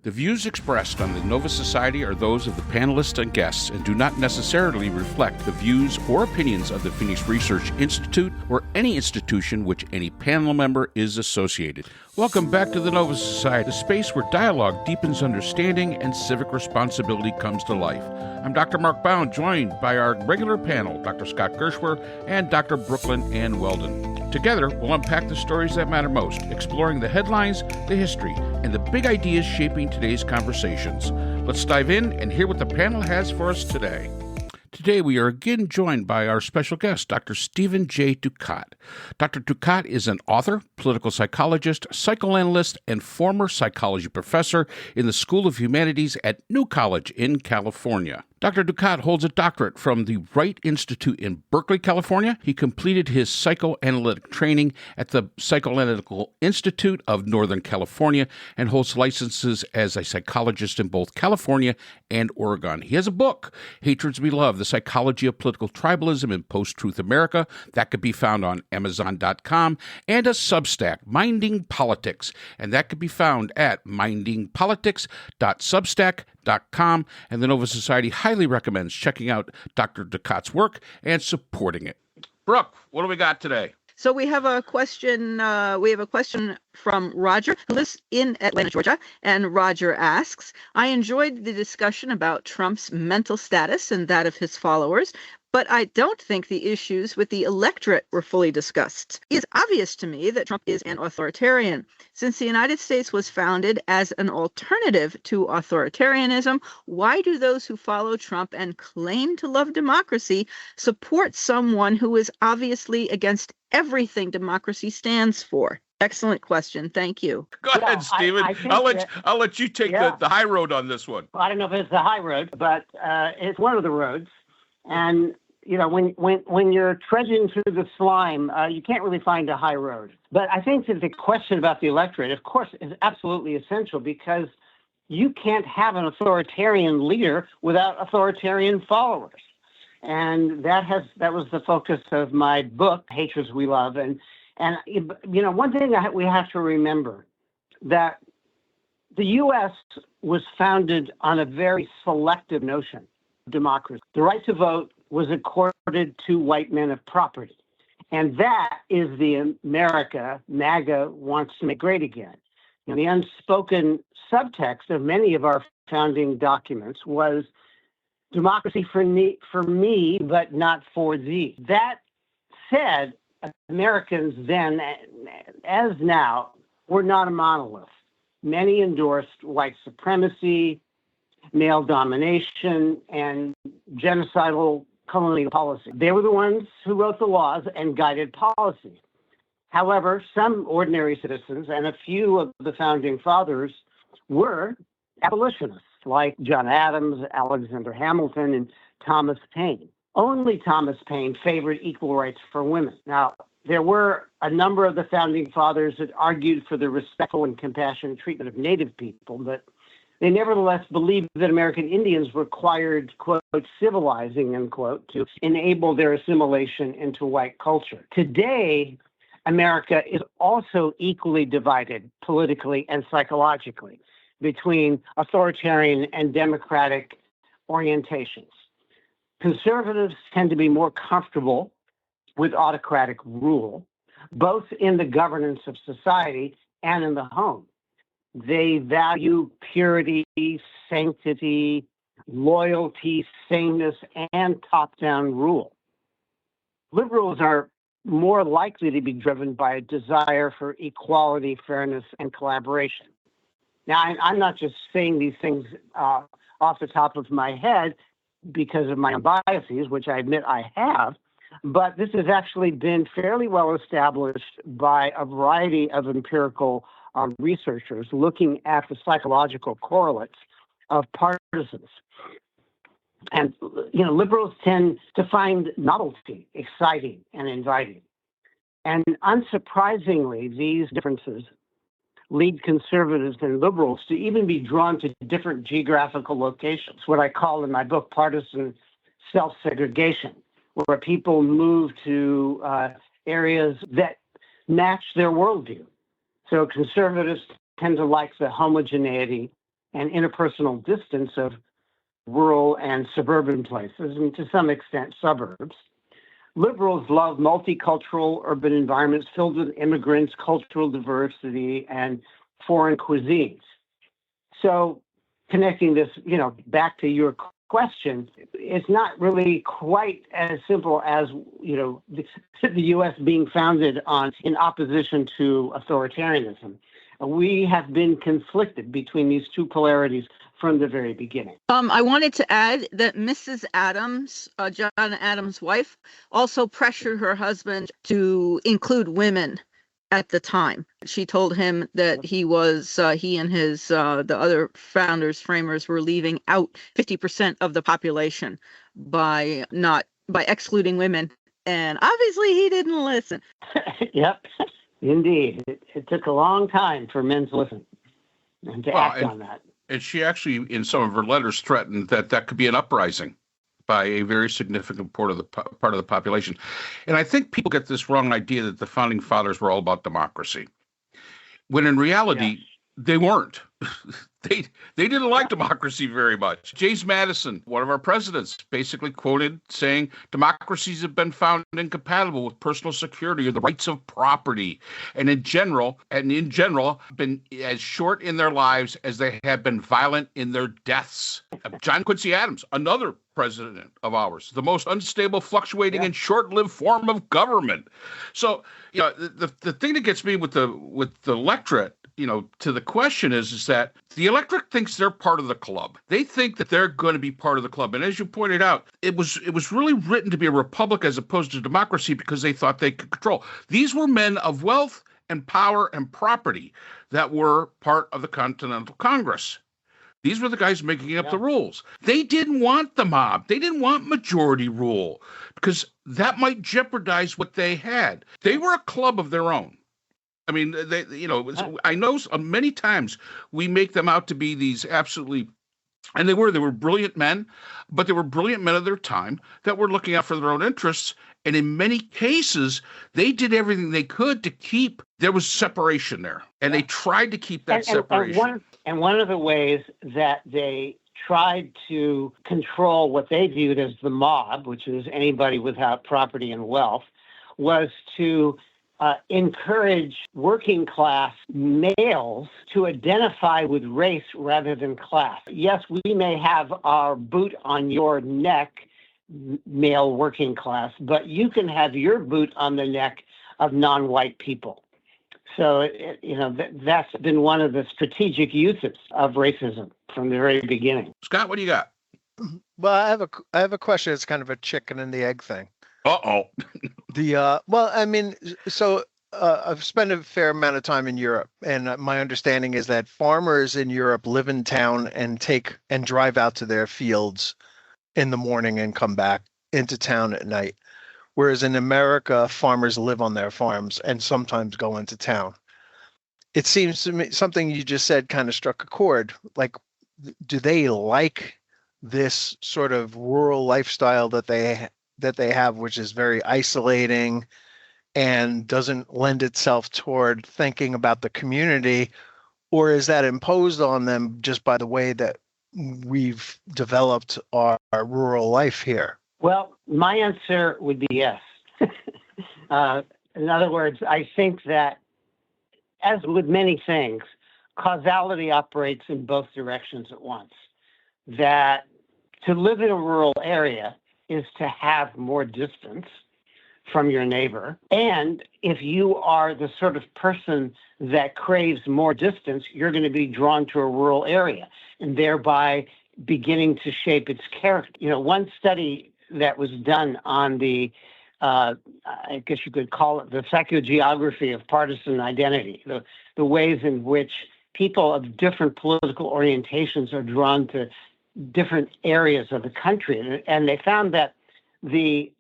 The views expressed on the Nova Society are those of the panelists and guests and do not necessarily reflect the views or opinions of the Phoenix Research Institute or any institution which any panel member is associated. Welcome back to the Nova Society, a space where dialogue deepens understanding and civic responsibility comes to life. I'm Dr. Mark Bound, joined by our regular panel, Dr. Scott Gershwer and Dr. Brooklyn Ann Weldon. Together, we'll unpack the stories that matter most, exploring the headlines, the history, and the big ideas shaping today's conversations. Let's dive in and hear what the panel has for us today. Today, we are again joined by our special guest, Dr. Stephen J. Ducat. Dr. Ducat is an author, political psychologist, psychoanalyst, and former psychology professor in the School of Humanities at New College in California. Dr. Ducat holds a doctorate from the Wright Institute in Berkeley, California. He completed his psychoanalytic training at the Psychoanalytical Institute of Northern California and holds licenses as a psychologist in both California and Oregon. He has a book, Hatreds We Love, The Psychology of Political Tribalism in Post-Truth America, that could be found on Amazon.com, and a Substack, Minding Politics, and that could be found at mindingpolitics.substack.com, and the Nova Society highly recommends checking out Dr. Ducat's work and supporting it. Brooke, what do we got today? So we have a question. From Roger, who lives in Atlanta, Georgia. And Roger asks, I enjoyed the discussion about Trump's mental status and that of his followers, but I don't think the issues with the electorate were fully discussed. It's obvious to me that Trump is an authoritarian. Since the United States was founded as an alternative to authoritarianism, why do those who follow Trump and claim to love democracy support someone who is obviously against everything democracy stands for? Excellent question. Thank you. Go ahead, Stephen. I'll let you take the high road on this one. Well, I don't know if it's the high road, but it's one of the roads. And you know, when you're trudging through the slime, you can't really find a high road. But I think that the question about the electorate, of course, is absolutely essential because you can't have an authoritarian leader without authoritarian followers. And that was the focus of my book, Hatreds We Love. And you know, one thing we have to remember that the U.S. was founded on a very selective notion of democracy. The right to vote was accorded to white men of property. And that is the America MAGA wants to make great again. And the unspoken subtext of many of our founding documents was democracy for me, but not for thee. That said, Americans then, as now, were not a monolith. Many endorsed white supremacy, male domination, and genocidal colonial policy. They were the ones who wrote the laws and guided policy. However, some ordinary citizens and a few of the founding fathers were abolitionists, like John Adams, Alexander Hamilton, and Thomas Paine. Only Thomas Paine favored equal rights for women. Now, there were a number of the founding fathers that argued for the respectful and compassionate treatment of Native people, but they nevertheless believed that American Indians required, quote, civilizing, end quote, to enable their assimilation into white culture. Today, America is also equally divided politically and psychologically between authoritarian and democratic orientations. Conservatives tend to be more comfortable with autocratic rule, both in the governance of society and in the home. They value purity, sanctity, loyalty, sameness, and top-down rule. Liberals are more likely to be driven by a desire for equality, fairness, and collaboration. Now, I'm not just saying these things off the top of my head because of my own biases, which I admit I have, but this has actually been fairly well established by a variety of empirical researchers looking at the psychological correlates of partisans. And, you know, liberals tend to find novelty exciting and inviting. And unsurprisingly, these differences lead conservatives and liberals to even be drawn to different geographical locations, what I call in my book partisan self-segregation, where people move to areas that match their worldview. So conservatives tend to like the homogeneity and interpersonal distance of rural and suburban places, and to some extent suburbs. Liberals love multicultural urban environments filled with immigrants, cultural diversity, and foreign cuisines. So connecting this, back to your question, it's not really quite as simple as, the U.S. being founded in opposition to authoritarianism. We have been conflicted between these two polarities from the very beginning. I wanted to add that Mrs. Adams, John Adams' wife, also pressured her husband to include women at the time. She told him that he and his the other framers were leaving out 50% of the population by excluding women, and obviously he didn't listen. Yep, indeed. It took a long time for men to listen and to act on that. And she actually, in some of her letters, threatened that could be an uprising by a very significant part of the population. And I think people get this wrong idea that the founding fathers were all about democracy, when in reality, they weren't. They didn't like democracy very much. James Madison, one of our presidents, basically quoted saying, democracies have been found incompatible with personal security or the rights of property, and in general, been as short in their lives as they have been violent in their deaths. John Quincy Adams, another president of ours, the most unstable, fluctuating, and short-lived form of government. So, the thing that gets me with the electorate, to the question is that the electorate thinks they're part of the club. They think that they're going to be part of the club. And as you pointed out, it was really written to be a republic as opposed to democracy because they thought they could control. These were men of wealth and power and property that were part of the Continental Congress. These were the guys making up the rules. They didn't want the mob. They didn't want majority rule because that might jeopardize what they had. They were a club of their own. I mean, I know many times we make them out to be these absolutely, and they were brilliant men, but they were brilliant men of their time that were looking out for their own interests. And in many cases, they did everything they could to keep, there was separation there. And they tried to keep that separation. And one of the ways that they tried to control what they viewed as the mob, which is anybody without property and wealth, was to encourage working class males to identify with race rather than class. Yes, we may have our boot on your neck, male working class, but you can have your boot on the neck of non-white people. So, that's been one of the strategic uses of racism from the very beginning. Scott, what do you got? Well, I have a question. It's kind of a chicken and the egg thing. Uh-oh. I've spent a fair amount of time in Europe, and my understanding is that farmers in Europe live in town and drive out to their fields in the morning and come back into town at night. Whereas in America, farmers live on their farms and sometimes go into town. It seems to me something you just said kind of struck a chord. Like, do they like this sort of rural lifestyle that they have, which is very isolating and doesn't lend itself toward thinking about the community? Or is that imposed on them just by the way that we've developed our rural life here? Well, my answer would be yes. In other words, I think that, as with many things, causality operates in both directions at once. That to live in a rural area is to have more distance from your neighbor. And if you are the sort of person that craves more distance, you're going to be drawn to a rural area and thereby beginning to shape its character. One study that was done on the, I guess you could call it the psychogeography of partisan identity, the ways in which people of different political orientations are drawn to different areas of the country. And they found that the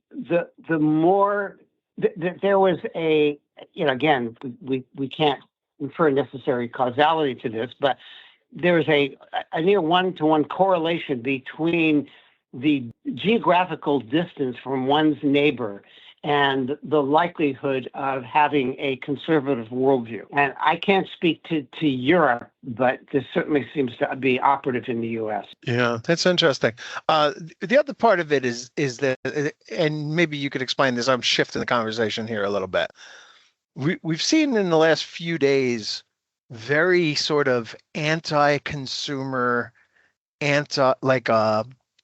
more that there was a, again, we can't infer necessary causality to this, but there's a near one-to-one correlation between the geographical distance from one's neighbor and the likelihood of having a conservative worldview. And I can't speak to Europe, but this certainly seems to be operative in the U.S. Yeah, that's interesting. The other part of it is that, and maybe you could explain this. I'm shifting the conversation here a little bit. We've seen in the last few days very sort of anti-consumer, anti.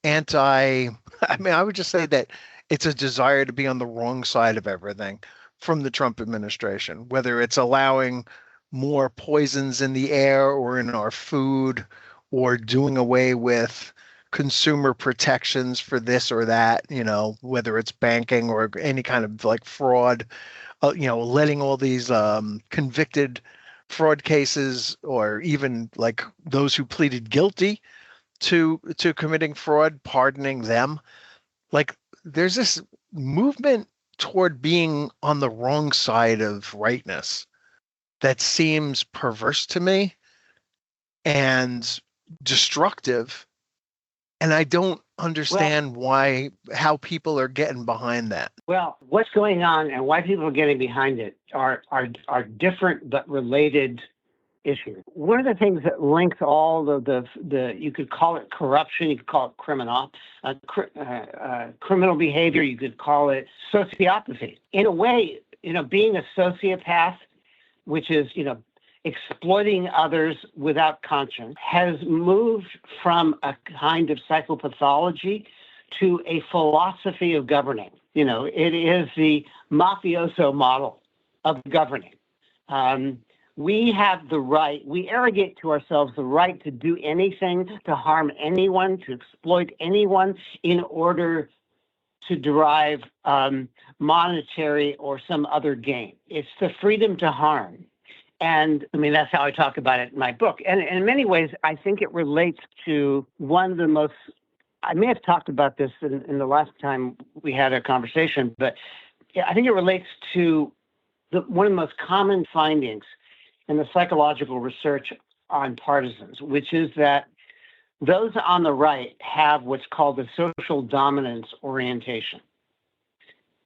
I mean, I would just say that it's a desire to be on the wrong side of everything from the Trump administration, whether it's allowing more poisons in the air or in our food, or doing away with consumer protections for this or that, whether it's banking or any kind of like fraud, letting all these convicted fraud cases, or even like those who pleaded guilty to committing fraud, pardoning them. Like, there's this movement toward being on the wrong side of rightness that seems perverse to me and destructive. And I don't understand how people are getting behind that. Well, what's going on and why people are getting behind it are different but related issues. One of the things that links all of the you could call it corruption, you could call it criminal behavior, you could call it sociopathy. In a way, being a sociopath, which is, exploiting others without conscience, has moved from a kind of psychopathology to a philosophy of governing. It is the mafioso model of governing. We have the right, we arrogate to ourselves the right to do anything, to harm anyone, to exploit anyone in order to derive monetary or some other gain. It's the freedom to harm. And I mean, that's how I talk about it in my book. And in many ways, I think it relates to one of the most, I may have talked about this in the last time we had a conversation, but I think it relates to one of the most common findings in the psychological research on partisans, which is that those on the right have what's called a social dominance orientation.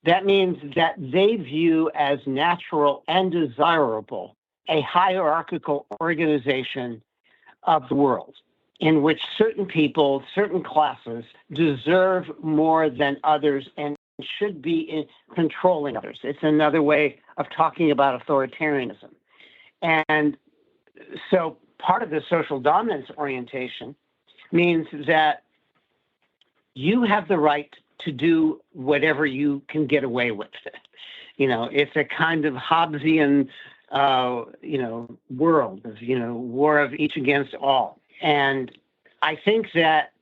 That means that they view as natural and desirable a hierarchical organization of the world in which certain people, certain classes deserve more than others and should be controlling others. It's another way of talking about authoritarianism. And so part of the social dominance orientation means that you have the right to do whatever you can get away with. It's a kind of Hobbesian, world of, war of each against all. And I think that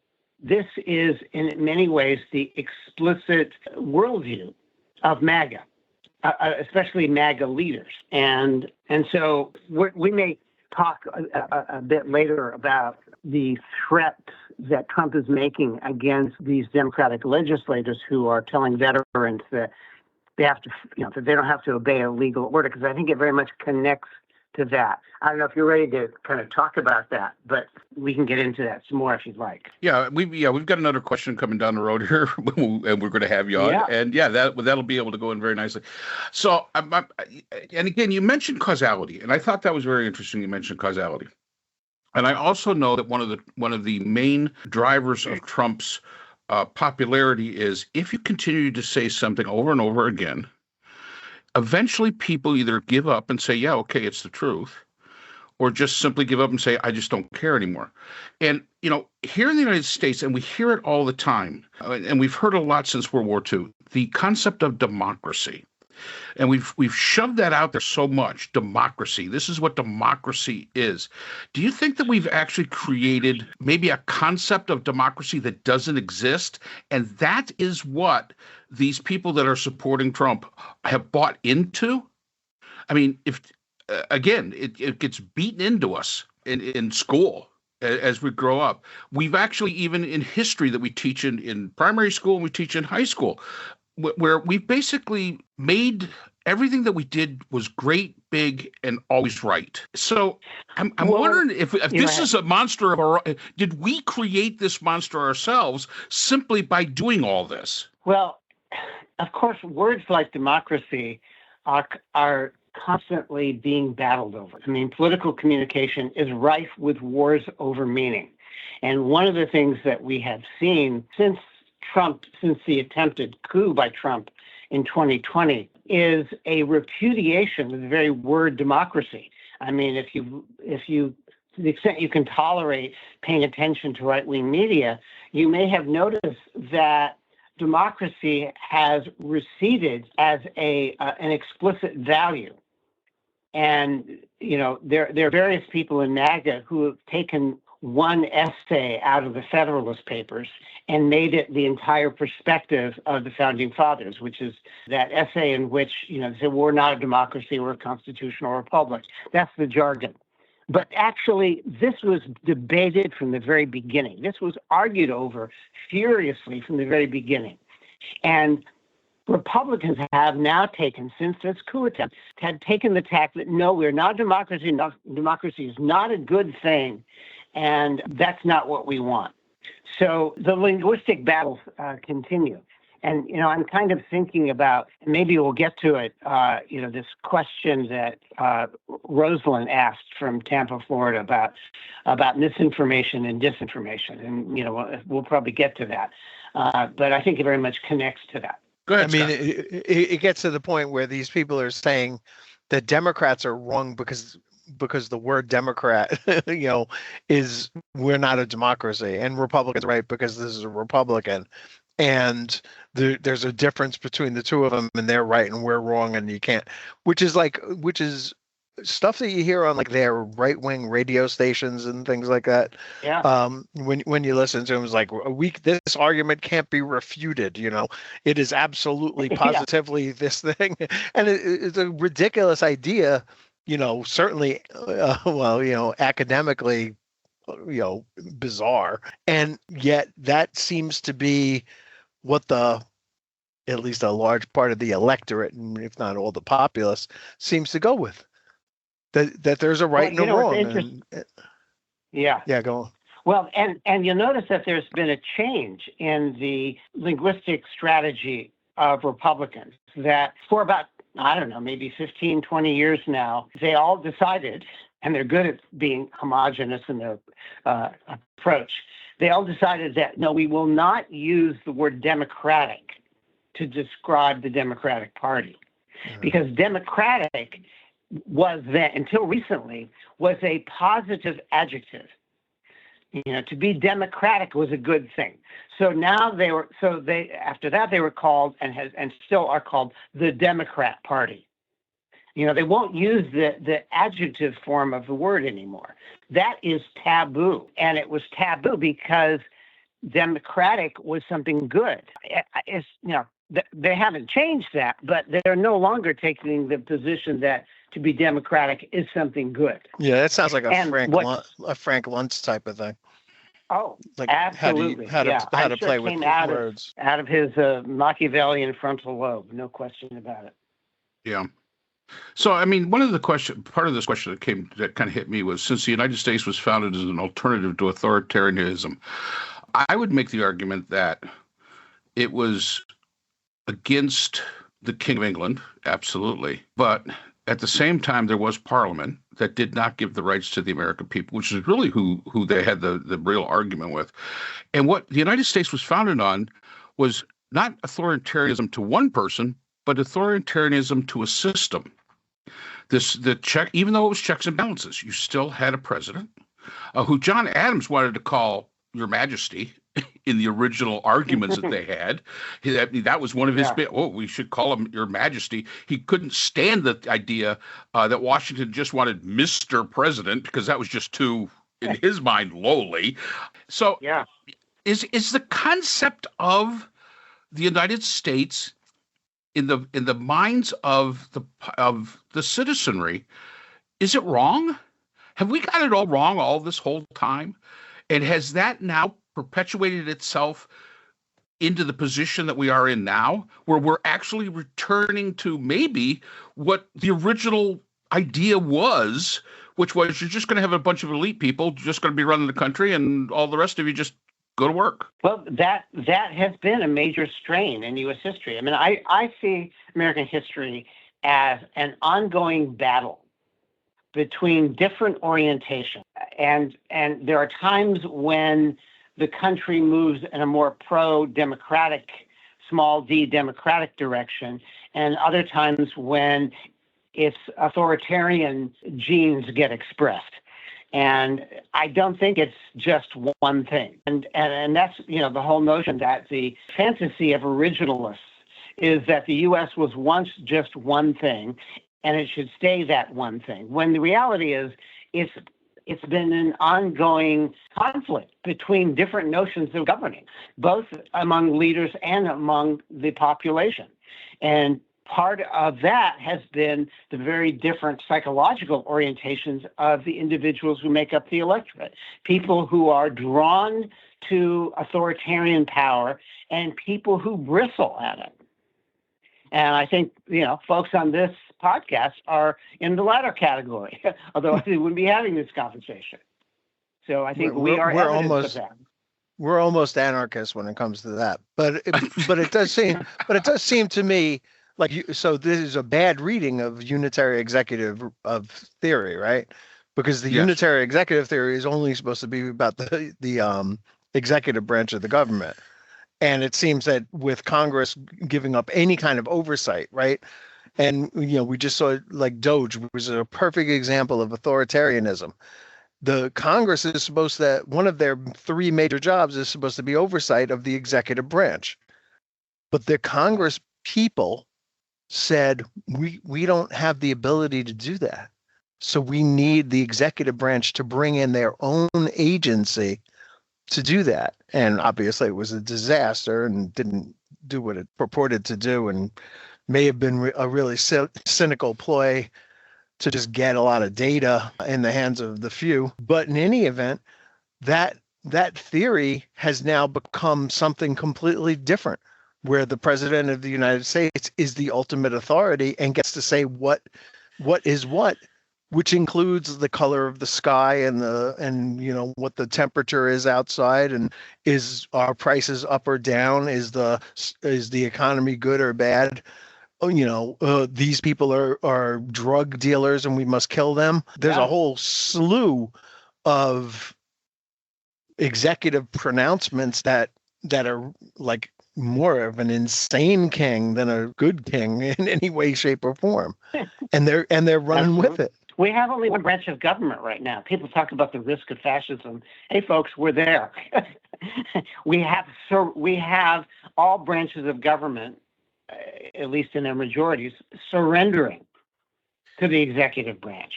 this is in many ways the explicit worldview of MAGA, especially MAGA leaders. And so we may talk a bit later about the threat that Trump is making against these Democratic legislators who are telling veterans that they have to, that they don't have to obey a legal order, because I think it very much connects to that. I don't know if you're ready to kind of talk about that, but we can get into that some more if you'd like. Yeah, we've got another question coming down the road here, and we're going to have you on. Yeah. And that'll be able to go in very nicely. So, and again, you mentioned causality, and I thought that was very interesting. You mentioned causality, and I also know that one of the main drivers of Trump's popularity is if you continue to say something over and over again, eventually people either give up and say, yeah, okay, it's the truth, or just simply give up and say, I just don't care anymore. And, here in the United States, and we hear it all the time, and we've heard a lot since World War II, the concept of democracy. And we've shoved that out there so much, democracy. This is what democracy is. Do you think that we've actually created maybe a concept of democracy that doesn't exist? And that is what these people that are supporting Trump have bought into? I mean, if again, it gets beaten into us in school as we grow up. We've actually, even in history that we teach in primary school and we teach in high school, where we basically made everything that we did was great, big, and always right. So I'm wondering if this is a monster of our, did we create this monster ourselves simply by doing all this? Well, of course, words like democracy are constantly being battled over. I mean, political communication is rife with wars over meaning. And one of the things that we have seen since the attempted coup by Trump in 2020, is a repudiation of the very word democracy. I mean, if you, to the extent you can tolerate paying attention to right-wing media, you may have noticed that democracy has receded as an explicit value. And, there are various people in MAGA who have taken one essay out of the Federalist Papers and made it the entire perspective of the Founding Fathers, which is that essay in which, they said, we're not a democracy, we're a constitutional republic. That's the jargon. But actually, this was debated from the very beginning. This was argued over furiously from the very beginning. And Republicans have now taken, since this coup attempt, had taken the tack that, no, we're not a democracy. No, democracy is not a good thing, and that's not what we want. So the linguistic battles continue. And, I'm kind of thinking about, maybe we'll get to it, this question that Rosalind asked from Tampa, Florida, about misinformation and disinformation. And, we'll probably get to that. But I think it very much connects to that. Go ahead, I mean, it gets to the point where these people are saying that Democrats are wrong because the word Democrat, is we're not a democracy, and Republicans are right because this is a Republican. And there's a difference between the two of them, and they're right and we're wrong, and you can't, which is stuff that you hear on like their right-wing radio stations and things like that. Yeah. When you listen to them, it's like this argument can't be refuted. It is absolutely positively this thing, and it's a ridiculous idea. Certainly, academically, bizarre, and yet that seems to be what at least a large part of the electorate, and if not all the populace, seems to go with. That there's a right and a wrong. Yeah, go on. Well, and you'll notice that there's been a change in the linguistic strategy of Republicans, that for about, I don't know, maybe 15, 20 years now, they all decided, and they're good at being homogenous in their approach, they all decided that, no, we will not use the word democratic to describe the Democratic Party. Mm-hmm. Because democratic was then, until recently, was a positive adjective. To be democratic was a good thing. So now after that they were called and still are called the Democrat Party. They won't use the adjective form of the word anymore. That is taboo, and it was taboo because democratic was something good. They haven't changed that, but they're no longer taking the position that to be democratic is something good. Yeah, that sounds like a Frank Luntz type of thing. Oh, like absolutely. How to play with words. Out of his Machiavellian frontal lobe, no question about it. Yeah. So, I mean, part of this question that kind of hit me was, since the United States was founded as an alternative to authoritarianism, I would make the argument that it was against the King of England, absolutely. But at the same time, there was Parliament that did not give the rights to the American people, which is really who they had the real argument with. And what the United States was founded on was not authoritarianism to one person, but authoritarianism to a system. Even though it was checks and balances, you still had a president who John Adams wanted to call Your Majesty in the original arguments that they had. That was one of his we should call him Your Majesty. He couldn't stand the idea that Washington just wanted Mr. President, because that was just too, in his mind, lowly. So is the concept of the United States in the minds of the citizenry, is it wrong? Have we got it all wrong all this whole time? And has that now perpetuated itself into the position that we are in now, where we're actually returning to maybe what the original idea was, which was you're just going to have a bunch of elite people just going to be running the country, and all the rest of you just go to work. Well, that has been a major strain in U.S. history. I mean, I see American history as an ongoing battle between different orientations. And there are times when the country moves in a more pro-democratic, small d democratic direction, and other times when its authoritarian genes get expressed. And I don't think it's just one thing. And that's, the whole notion that the fantasy of originalists is that the U.S. was once just one thing, and it should stay that one thing. When the reality is, it's been an ongoing conflict between different notions of governing, both among leaders and among the population. And part of that has been the very different psychological orientations of the individuals who make up the electorate, people who are drawn to authoritarian power and people who bristle at it. And I think, folks on this podcast are in the latter category, otherwise we wouldn't be having this conversation. So I think we're evidence of that. We're almost anarchists when it comes to that, but it does seem to me like so this is a bad reading of unitary executive of theory, right? Because the unitary executive theory is only supposed to be about the executive branch of the government. And it seems that with Congress giving up any kind of oversight, right? And, we just saw like Doge was a perfect example of authoritarianism. The Congress is supposed to, one of their three major jobs is supposed to be oversight of the executive branch. But the Congress people said, we don't have the ability to do that. So we need the executive branch to bring in their own agency to do that. And obviously it was a disaster and didn't do what it purported to do, and may have been a really cynical ploy to just get a lot of data in the hands of the few. But in any event, that theory has now become something completely different, where the president of the United States is the ultimate authority and gets to say what is what, which includes the color of the sky and what the temperature is outside, and is our prices up or down, is the economy good or bad. These people are drug dealers and we must kill them. There's a whole slew of executive pronouncements that are like more of an insane king than a good king in any way, shape, or form. And they're running with it. We have only one branch of government right now. People talk about the risk of fascism. Hey, folks, we're there. We have all branches of government, at least in their majorities, surrendering to the executive branch.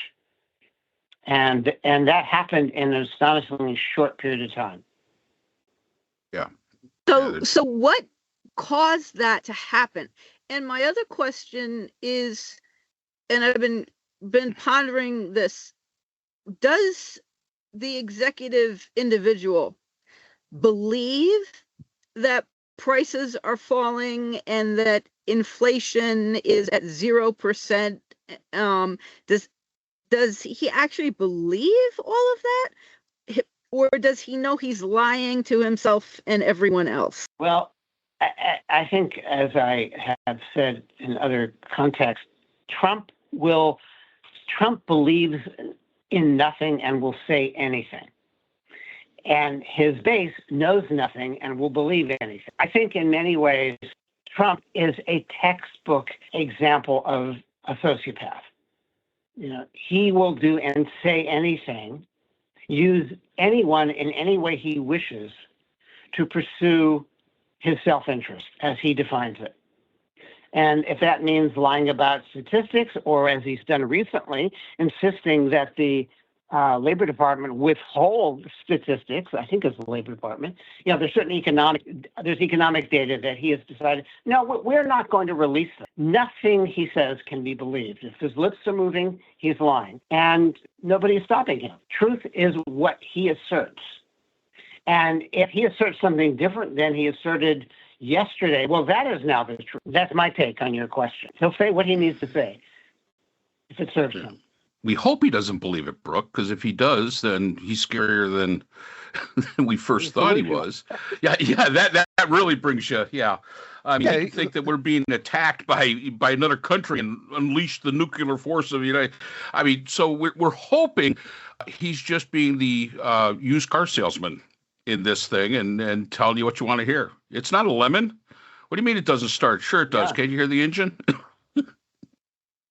And that happened in an astonishingly short period of time. Yeah. So what caused that to happen? And my other question is, and I've been pondering this, does the executive individual believe that prices are falling and that inflation is at 0%? Does he actually believe all of that? Or does he know he's lying to himself and everyone else? Well, I think, as I have said in other contexts, Trump believes in nothing and will say anything. And his base knows nothing and will believe anything. I think in many ways, Trump is a textbook example of a sociopath. He will do and say anything, use anyone in any way he wishes to pursue his self-interest as he defines it. And if that means lying about statistics, or as he's done recently, insisting that the Labor Department withhold statistics, I think it's the Labor Department, there's certain economic data that he has decided, no, we're not going to release them. Nothing he says can be believed. If his lips are moving, he's lying. And nobody is stopping him. Truth is what he asserts. And if he asserts something different than he asserted yesterday, well, that is now the truth. That's my take on your question. He'll say what he needs to say if it serves him. We hope he doesn't believe it, Brooke, because if he does, then he's scarier than we first thought he was. Yeah, that really brings you, you think that we're being attacked by another country and unleash the nuclear force of the United. So we're hoping he's just being the used car salesman in this thing and telling you what you want to hear. It's not a lemon. What do you mean it doesn't start? Sure it does. Yeah. Can you hear the engine?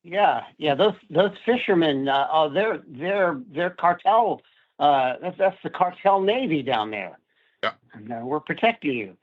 Yeah. Those fishermen, they're cartel. That's the cartel navy down there. Yeah. And, we're protecting you.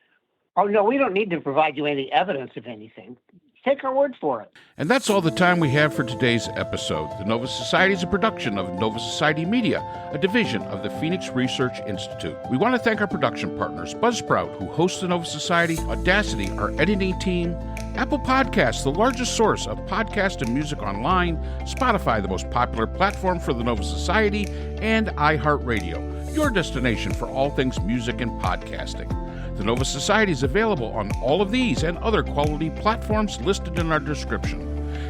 Oh no, we don't need to provide you any evidence of anything. Take our word for it. And that's all the time we have for today's episode. The Nova Society is a production of Nova Society Media, a division of the Phoenix Research Institute. We want to thank our production partners, Buzzsprout, who hosts the Nova Society, Audacity, our editing team, Apple Podcasts, the largest source of podcast and music online, Spotify, the most popular platform for the Nova Society, and iHeartRadio, your destination for all things music and podcasting. The Nova Society is available on all of these and other quality platforms listed in our description.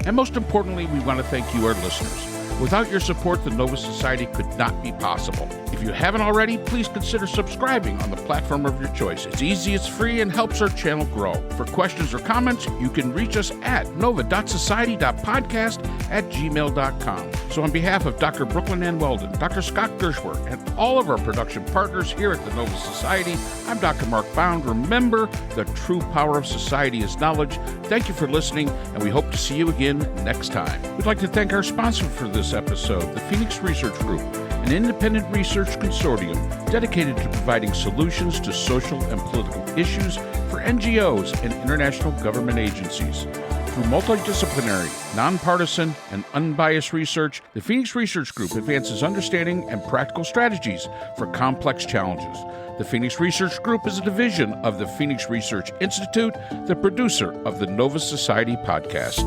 And most importantly, we want to thank you, our listeners. Without your support, the Nova Society could not be possible. If you haven't already, please consider subscribing on the platform of your choice. It's easy, it's free, and helps our channel grow. For questions or comments, you can reach us at nova.society.podcast@gmail.com. So on behalf of Dr. Brooklyn Ann Weldon, Dr. Scott Gershworth, and all of our production partners here at the Nova Society, I'm Dr. Mark Bound. Remember, the true power of society is knowledge. Thank you for listening, and we hope to see you again next time. We'd like to thank our sponsor for this episode, the Phoenix Research Group, an independent research consortium dedicated to providing solutions to social and political issues for NGOs and international government agencies. Through multidisciplinary, nonpartisan, and unbiased research, the Phoenix Research Group advances understanding and practical strategies for complex challenges. The Phoenix Research Group is a division of the Phoenix Research Institute, the producer of the Nova Society podcast.